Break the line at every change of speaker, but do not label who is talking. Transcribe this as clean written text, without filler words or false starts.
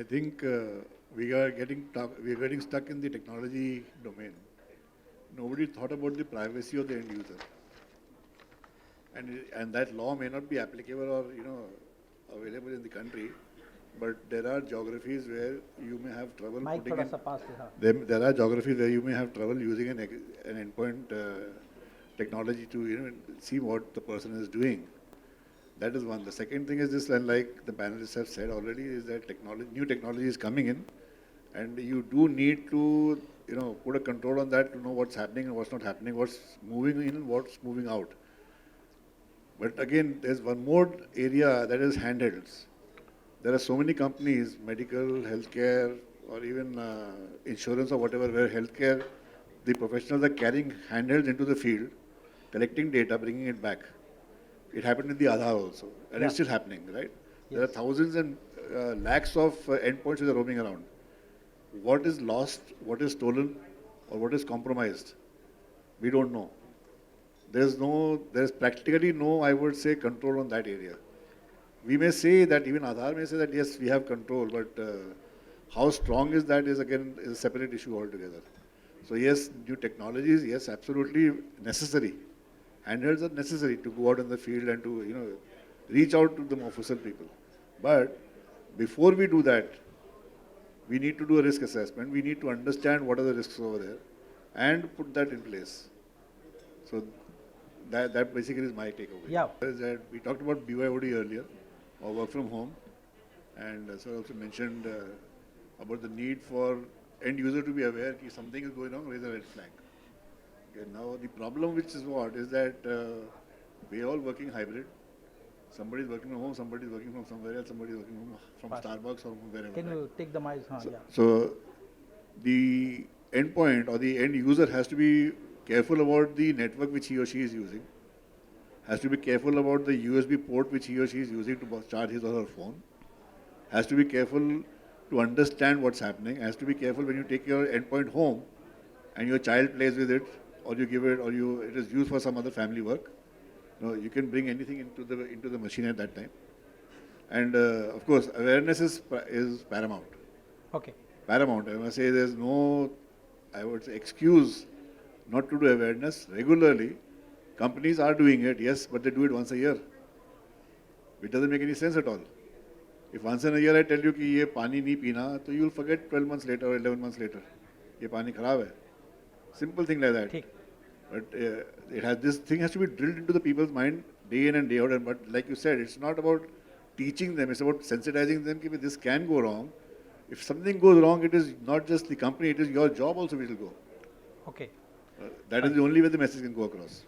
I think we are getting stuck in the technology domain. Nobody thought about the privacy of the end user, and that law may not be applicable or available in the country, but there are geographies where you may have trouble
mic
putting
थोड़ा
in.
सा पास है हाँ
There are geographies where you may have trouble using an endpoint technology to see what the person is doing. That is one. The second thing is this, and like the panelists have said already, is that new technology is coming in, and you do need to put a control on that to know what's happening and what's not happening, what's moving in and what's moving out. But again, there's one more area that is handhelds. There are so many companies, medical, healthcare, or even insurance or whatever, where healthcare, the professionals are carrying handhelds into the field, collecting data, bringing it back. It happened in the Aadhaar also, and
Yeah.
it's still happening, right? There are
Yes.
thousands and lakhs of endpoints that are roaming around. What is lost, what is stolen, or what is compromised, we don't know. There's practically no, I would say, control on that area. We may say that, even Aadhaar may say that yes, we have control, but how strong is that is again is a separate issue altogether. So yes, new technologies, yes, absolutely necessary. Handhelds are necessary to go out in the field and to reach out to the official people. But before we do that, we need to do a risk assessment. We need to understand what are the risks over there, and put that in place. So that basically is my takeaway.
Yeah.
Is that we talked about BYOD earlier, or work from home, and sir also mentioned about the need for end user to be aware that something is going wrong, raise a red flag. Okay, now the problem which is what is that we are all working hybrid. Somebody is working from home, somebody is working from somewhere else, somebody is working from
Fast.
Starbucks or from wherever.
Can you take the mic?
So,
Yeah.
so the endpoint or the end user has to be careful about the network which he or she is using, has to be careful about the USB port which he or she is using to charge his or her phone, has to be careful to understand what's happening, has to be careful when you take your endpoint home and your child plays with it, or you give it, or it is used for some other family work. No, you can bring anything into the machine at that time. And of course, awareness is paramount.
Okay.
Paramount. I must say there's no, I would say, excuse not to do awareness regularly. Companies are doing it, yes, but they do it once a year. It doesn't make any sense at all. If once in a year I tell you कि ये पानी नहीं पीना, तो you will forget 12 months later or 11 months later. ये पानी खराब है. Simple thing like that.
ठीक.
But this thing has to be drilled into the people's mind day in and day out. And but like you said, it's not about teaching them; it's about sensitizing them that this can go wrong. If something goes wrong, it is not just the company; it is your job also which will go.
Okay.
That is the only way the message can go across.